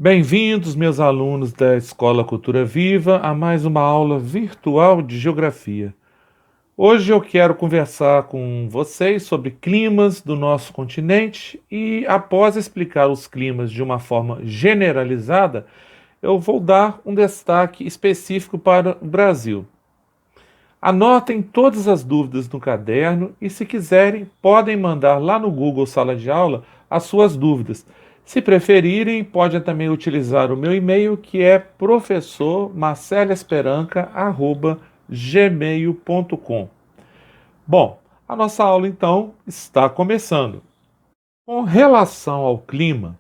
Bem-vindos, meus alunos da Escola Cultura Viva, a mais uma aula virtual de Geografia. Hoje eu quero conversar com vocês sobre climas do nosso continente e, após explicar os climas de uma forma generalizada, eu vou dar um destaque específico para o Brasil. Anotem todas as dúvidas no caderno e, se quiserem, podem mandar lá no Google Sala de Aula as suas dúvidas. Se preferirem, podem também utilizar o meu e-mail, que é professormarcelesperanca@gmail.com. Bom, a nossa aula então está começando. Com relação ao clima,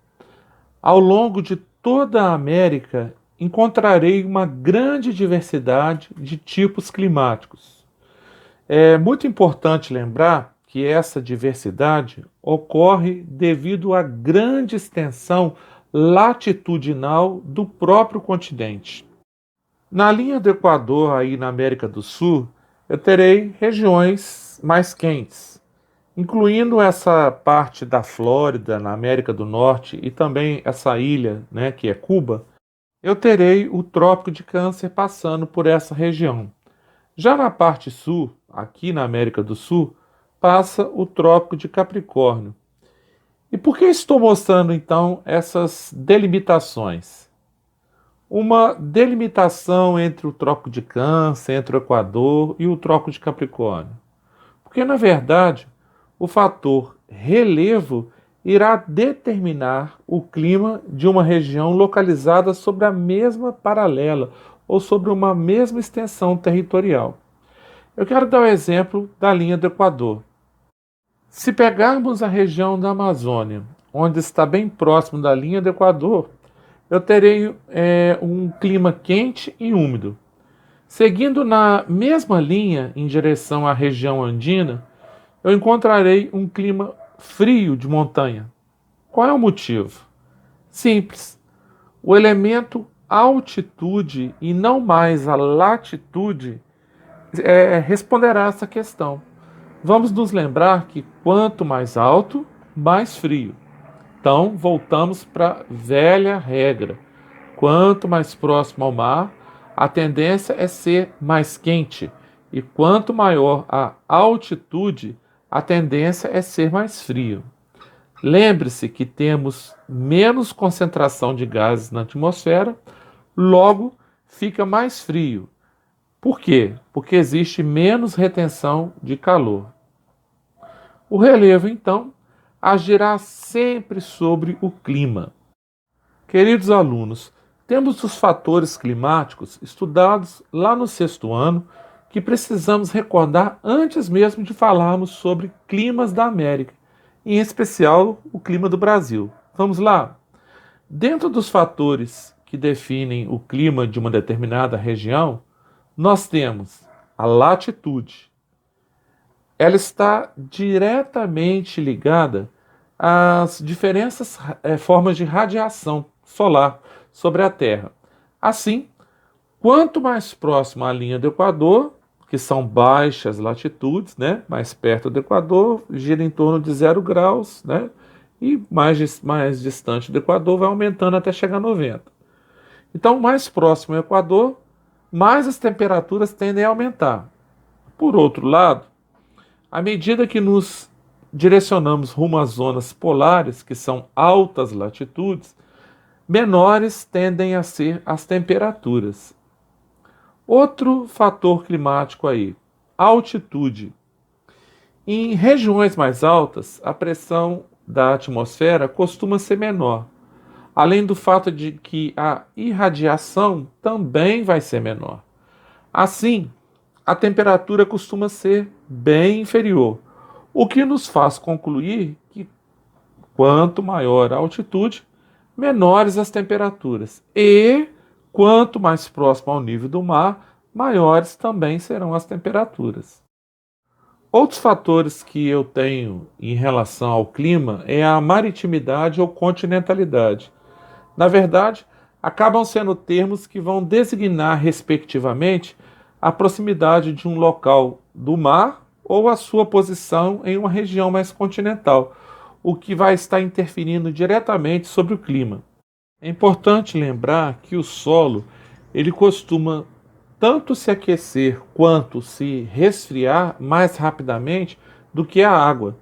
ao longo de toda a América encontrarei uma grande diversidade de tipos climáticos. É muito importante lembrar que essa diversidade ocorre devido à grande extensão latitudinal do próprio continente. Na linha do Equador, aí na América do Sul, eu terei regiões mais quentes, incluindo essa parte da Flórida, na América do Norte, e também essa ilha, né, que é Cuba. Eu terei o Trópico de Câncer passando por essa região. Já na parte sul, aqui na América do Sul, passa o Trópico de Capricórnio. E por que estou mostrando então essas delimitações? Uma delimitação entre o Trópico de Câncer, entre o Equador e o Trópico de Capricórnio. Porque, na verdade, o fator relevo irá determinar o clima de uma região localizada sobre a mesma paralela ou sobre uma mesma extensão territorial. Eu quero dar o exemplo da linha do Equador. Se pegarmos a região da Amazônia, onde está bem próximo da linha do Equador, eu terei um clima quente e úmido. Seguindo na mesma linha em direção à região andina, eu encontrarei um clima frio de montanha. Qual é o motivo? Simples. O elemento altitude e não mais a latitude responderá a essa questão. Vamos nos lembrar que quanto mais alto, mais frio. Então, voltamos para a velha regra. Quanto mais próximo ao mar, a tendência é ser mais quente. E quanto maior a altitude, a tendência é ser mais frio. Lembre-se que temos menos concentração de gases na atmosfera, logo fica mais frio. Por quê? Porque existe menos retenção de calor. O relevo, então, agirá sempre sobre o clima. Queridos alunos, temos os fatores climáticos estudados lá no sexto ano que precisamos recordar antes mesmo de falarmos sobre climas da América, em especial o clima do Brasil. Vamos lá? Dentro dos fatores que definem o clima de uma determinada região, nós temos a latitude. Ela está diretamente ligada às diferentes formas de radiação solar sobre a Terra. Assim, quanto mais próximo à linha do Equador, que são baixas latitudes, né, mais perto do Equador, gira em torno de 0 graus, né, e mais distante do Equador vai aumentando até chegar a 90. Então, mais próximo ao Equador, mais as temperaturas tendem a aumentar. Por outro lado, à medida que nos direcionamos rumo às zonas polares, que são altas latitudes, menores tendem a ser as temperaturas. Outro fator climático aí, altitude. Em regiões mais altas, a pressão da atmosfera costuma ser menor, além do fato de que a irradiação também vai ser menor. Assim, a temperatura costuma ser bem inferior, o que nos faz concluir que quanto maior a altitude, menores as temperaturas. E quanto mais próximo ao nível do mar, maiores também serão as temperaturas. Outros fatores que eu tenho em relação ao clima é a maritimidade ou continentalidade. Na verdade, acabam sendo termos que vão designar, respectivamente, a proximidade de um local do mar ou a sua posição em uma região mais continental, o que vai estar interferindo diretamente sobre o clima. É importante lembrar que o solo ele costuma tanto se aquecer quanto se resfriar mais rapidamente do que a água.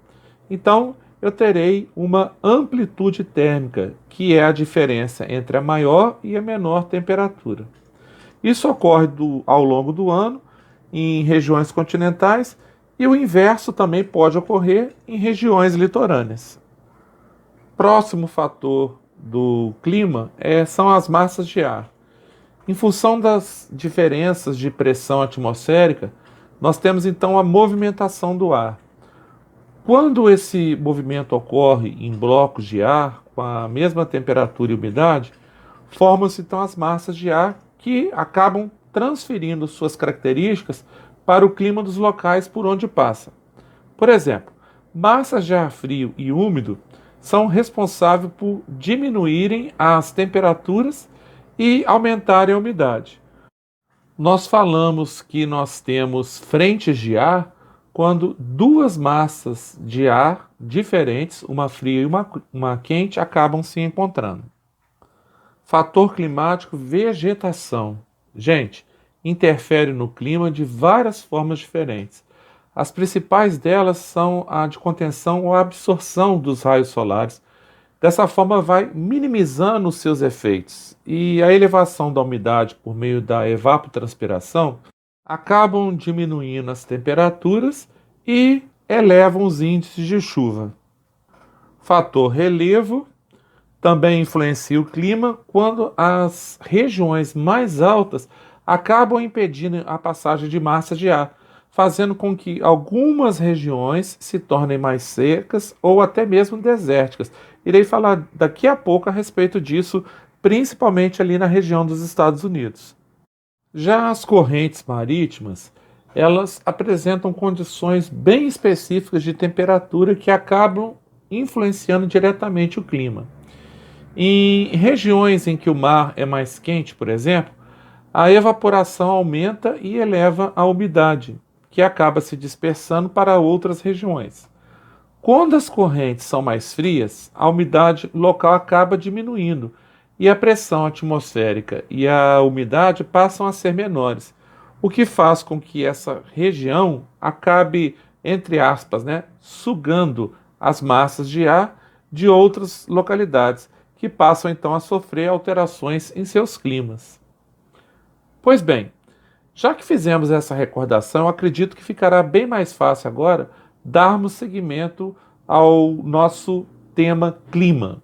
Então, eu terei uma amplitude térmica, que é a diferença entre a maior e a menor temperatura. Isso ocorre ao longo do ano em regiões continentais e o inverso também pode ocorrer em regiões litorâneas. Próximo fator do clima são as massas de ar. Em função das diferenças de pressão atmosférica, nós temos então a movimentação do ar. Quando esse movimento ocorre em blocos de ar com a mesma temperatura e umidade, formam-se então as massas de ar que acabam transferindo suas características para o clima dos locais por onde passa. Por exemplo, massas de ar frio e úmido são responsáveis por diminuírem as temperaturas e aumentarem a umidade. Nós falamos que nós temos frentes de ar quando duas massas de ar diferentes, uma fria e uma quente, acabam se encontrando. Fator climático, vegetação. Gente, interfere no clima de várias formas diferentes. As principais delas são a de contenção ou absorção dos raios solares. Dessa forma, vai minimizando os seus efeitos. E a elevação da umidade por meio da evapotranspiração acabam diminuindo as temperaturas e elevam os índices de chuva. Fator relevo também influencia o clima quando as regiões mais altas acabam impedindo a passagem de massa de ar, fazendo com que algumas regiões se tornem mais secas ou até mesmo desérticas. Irei falar daqui a pouco a respeito disso, principalmente ali na região dos Estados Unidos. Já as correntes marítimas, elas apresentam condições bem específicas de temperatura que acabam influenciando diretamente o clima. Em regiões em que o mar é mais quente, por exemplo, a evaporação aumenta e eleva a umidade, que acaba se dispersando para outras regiões. Quando as correntes são mais frias, a umidade local acaba diminuindo e a pressão atmosférica e a umidade passam a ser menores, o que faz com que essa região acabe, entre aspas, sugando as massas de ar de outras localidades, que passam então a sofrer alterações em seus climas. Pois bem, já que fizemos essa recordação, eu acredito que ficará bem mais fácil agora darmos seguimento ao nosso tema clima.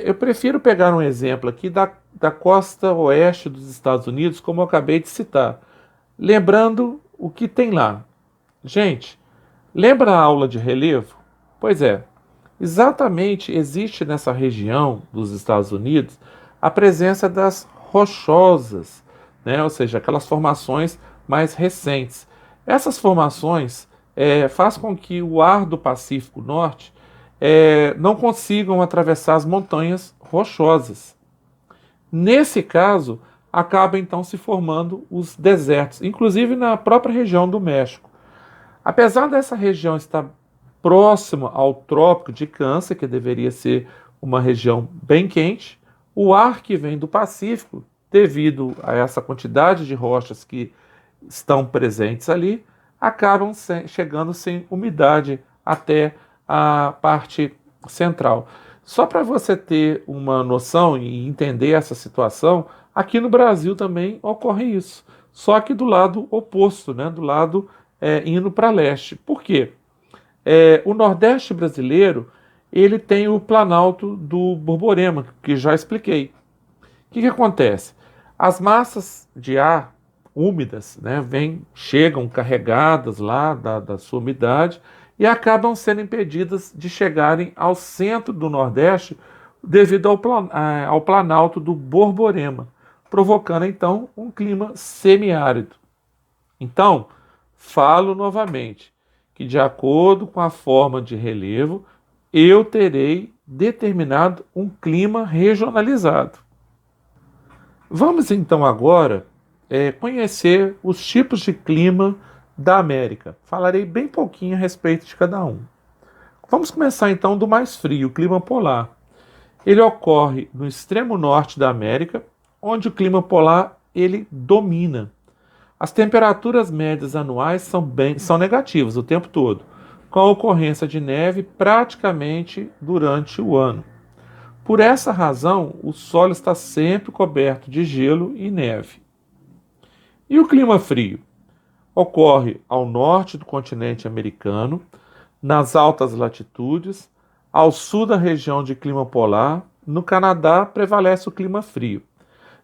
Eu prefiro pegar um exemplo aqui da costa oeste dos Estados Unidos, como eu acabei de citar, lembrando o que tem lá. Gente, lembra a aula de relevo? Pois é, exatamente existe nessa região dos Estados Unidos a presença das rochosas, ou seja, aquelas formações mais recentes. Essas formações faz com que o ar do Pacífico Norte não consigam atravessar as montanhas rochosas. Nesse caso, acaba então se formando os desertos, inclusive na própria região do México. Apesar dessa região estar próxima ao Trópico de Câncer, que deveria ser uma região bem quente, o ar que vem do Pacífico, devido a essa quantidade de rochas que estão presentes ali, acabam chegando sem umidade até a parte central. Só para você ter uma noção e entender essa situação, aqui no Brasil também ocorre isso, só que do lado oposto, do lado indo para leste. Por quê? O Nordeste brasileiro ele tem o Planalto do Borborema, que já expliquei. O que acontece? As massas de ar úmidas chegam carregadas lá da sua umidade e acabam sendo impedidas de chegarem ao centro do Nordeste devido ao Planalto do Borborema, provocando então um clima semiárido. Então, falo novamente que, de acordo com a forma de relevo, eu terei determinado um clima regionalizado. Vamos então agora conhecer os tipos de clima da América. Falarei bem pouquinho a respeito de cada um. Vamos começar então do mais frio, o clima polar. Ele ocorre no extremo norte da América, onde o clima polar ele domina. As temperaturas médias anuais são negativas o tempo todo, com a ocorrência de neve praticamente durante o ano. Por essa razão, o solo está sempre coberto de gelo e neve. E o clima frio? Ocorre ao norte do continente americano, nas altas latitudes, ao sul da região de clima polar. No Canadá prevalece o clima frio.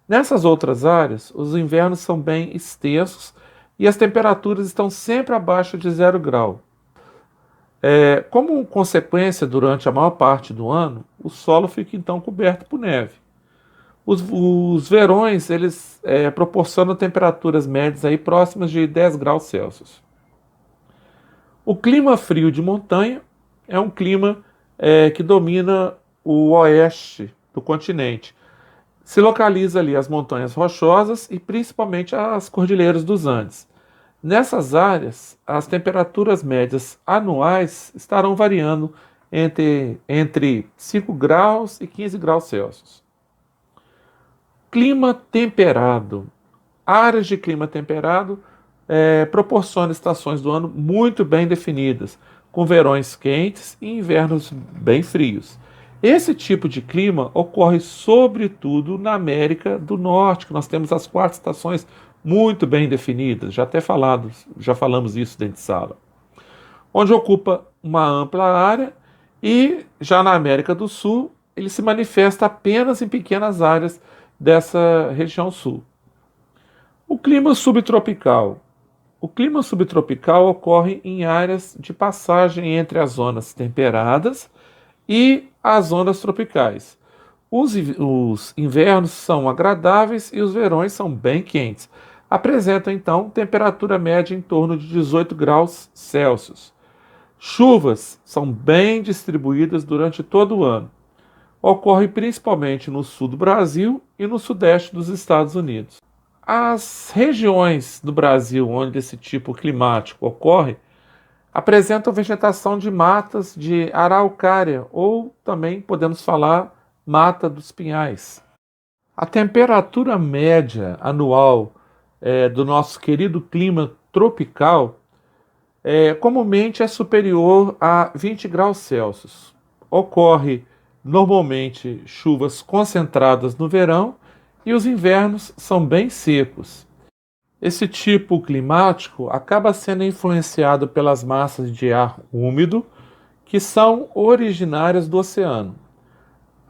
Nessas outras áreas, os invernos são bem extensos e as temperaturas estão sempre abaixo de 0 grau. Como consequência, durante a maior parte do ano, o solo fica então coberto por neve. Os verões eles proporcionam temperaturas médias aí próximas de 10 graus Celsius. O clima frio de montanha é um clima que domina o oeste do continente. Se localiza ali as montanhas rochosas e principalmente as cordilheiras dos Andes. Nessas áreas, as temperaturas médias anuais estarão variando entre 5 graus e 15 graus Celsius. Clima temperado. Áreas de clima temperado proporcionam estações do ano muito bem definidas, com verões quentes e invernos bem frios. Esse tipo de clima ocorre sobretudo na América do Norte, que nós temos as 4 estações muito bem definidas, já falamos isso dentro de sala, onde ocupa uma ampla área, e já na América do Sul ele se manifesta apenas em pequenas áreas dessa região sul. O clima subtropical. O clima subtropical ocorre em áreas de passagem entre as zonas temperadas e as zonas tropicais. Os invernos são agradáveis e os verões são bem quentes. Apresentam então temperatura média em torno de 18 graus Celsius. Chuvas são bem distribuídas durante todo o ano. Ocorre principalmente no sul do Brasil e no sudeste dos Estados Unidos. As regiões do Brasil onde esse tipo climático ocorre apresentam vegetação de matas de araucária, ou também podemos falar mata dos pinhais. A temperatura média anual do nosso querido clima tropical comumente é superior a 20 graus Celsius. Ocorre normalmente chuvas concentradas no verão e os invernos são bem secos. Esse tipo climático acaba sendo influenciado pelas massas de ar úmido que são originárias do oceano.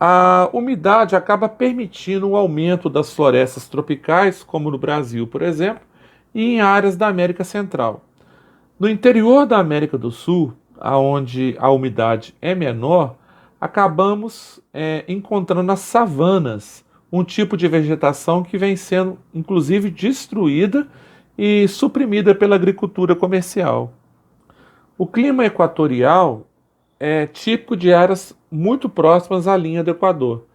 A umidade acaba permitindo o aumento das florestas tropicais, como no Brasil, por exemplo, e em áreas da América Central. No interior da América do Sul, onde a umidade é menor, acabamos encontrando as savanas, um tipo de vegetação que vem sendo, inclusive, destruída e suprimida pela agricultura comercial. O clima equatorial é típico de áreas muito próximas à linha do Equador.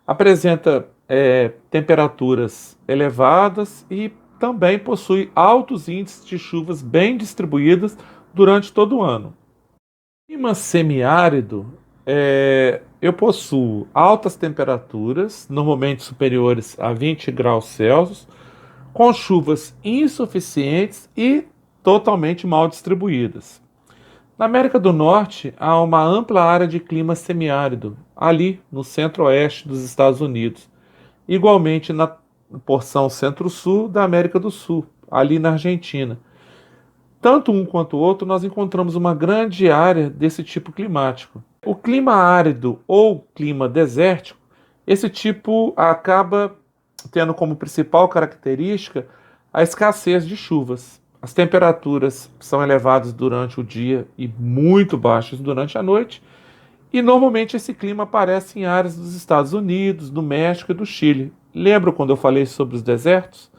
Apresenta temperaturas elevadas e também possui altos índices de chuvas bem distribuídas durante todo o ano. No clima semiárido, eu possuo altas temperaturas, normalmente superiores a 20 graus Celsius, com chuvas insuficientes e totalmente mal distribuídas. Na América do Norte, há uma ampla área de clima semiárido, ali no centro-oeste dos Estados Unidos, igualmente na porção centro-sul da América do Sul, ali na Argentina. Tanto um quanto o outro, nós encontramos uma grande área desse tipo climático. O clima árido ou clima desértico, esse tipo acaba tendo como principal característica a escassez de chuvas. As temperaturas são elevadas durante o dia e muito baixas durante a noite, e normalmente esse clima aparece em áreas dos Estados Unidos, do México e do Chile. Lembra quando eu falei sobre os desertos?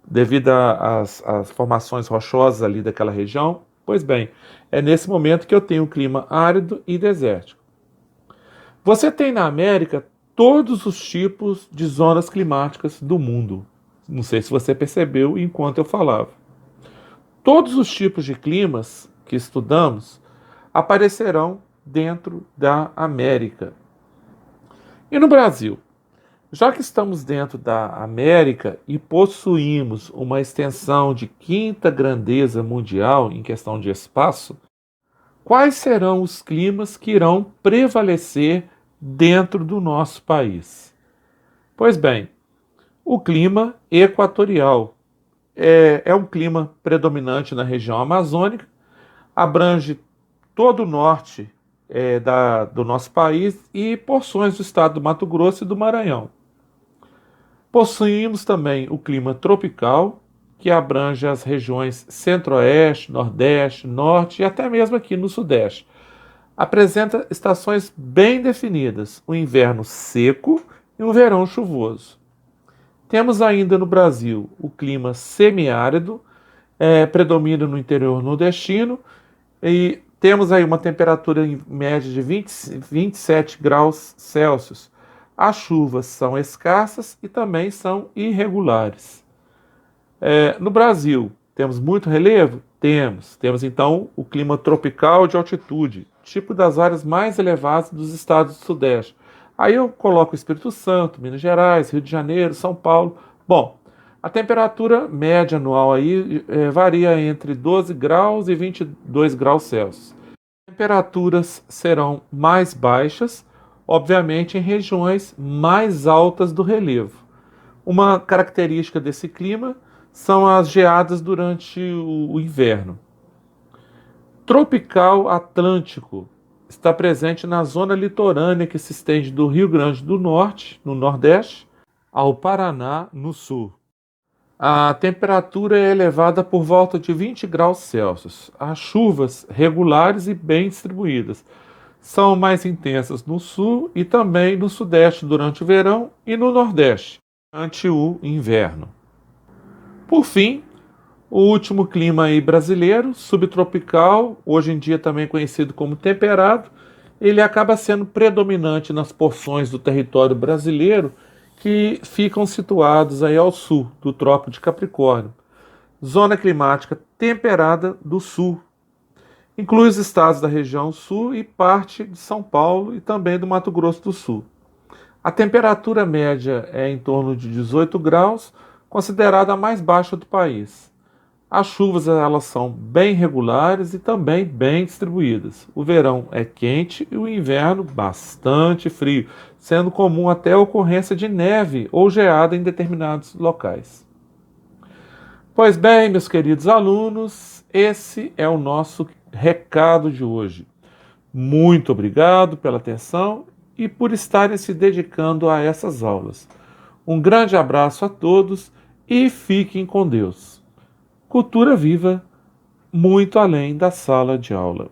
Devido às formações rochosas ali daquela região? Pois bem, é nesse momento que eu tenho um clima árido e desértico. Você tem na América todos os tipos de zonas climáticas do mundo. Não sei se você percebeu enquanto eu falava. Todos os tipos de climas que estudamos aparecerão dentro da América. E no Brasil? Já que estamos dentro da América e possuímos uma extensão de quinta grandeza mundial em questão de espaço, quais serão os climas que irão prevalecer dentro do nosso país? Pois bem, o clima equatorial é um clima predominante na região amazônica, abrange todo o norte do nosso país e porções do estado do Mato Grosso e do Maranhão. Possuímos também o clima tropical, que abrange as regiões centro-oeste, nordeste, norte e até mesmo aqui no sudeste. Apresenta estações bem definidas, um inverno seco e um verão chuvoso. Temos ainda no Brasil o clima semiárido, predomina no interior nordestino, e temos aí uma temperatura em média de 27 graus Celsius. As chuvas são escassas e também são irregulares. No Brasil, temos muito relevo? Temos. Temos então o clima tropical de altitude, tipo das áreas mais elevadas dos estados do Sudeste. Aí eu coloco o Espírito Santo, Minas Gerais, Rio de Janeiro, São Paulo. Bom, a temperatura média anual aí varia entre 12 graus e 22 graus Celsius. Temperaturas serão mais baixas, obviamente em regiões mais altas do relevo. Uma característica desse clima são as geadas durante o inverno. Tropical Atlântico está presente na zona litorânea que se estende do Rio Grande do Norte, no Nordeste, ao Paraná, no Sul. A temperatura é elevada por volta de 20 graus Celsius. As chuvas regulares e bem distribuídas são mais intensas no Sul e também no Sudeste durante o verão e no Nordeste durante o inverno. Por fim, o último clima aí brasileiro, subtropical, hoje em dia também conhecido como temperado, ele acaba sendo predominante nas porções do território brasileiro que ficam situados aí ao sul do Trópico de Capricórnio. Zona climática temperada do sul. Inclui os estados da região sul e parte de São Paulo e também do Mato Grosso do Sul. A temperatura média é em torno de 18 graus, considerada a mais baixa do país. As chuvas elas são bem regulares e também bem distribuídas. O verão é quente e o inverno bastante frio, sendo comum até a ocorrência de neve ou geada em determinados locais. Pois bem, meus queridos alunos, esse é o nosso recado de hoje. Muito obrigado pela atenção e por estarem se dedicando a essas aulas. Um grande abraço a todos e fiquem com Deus. Cultura viva, muito além da sala de aula.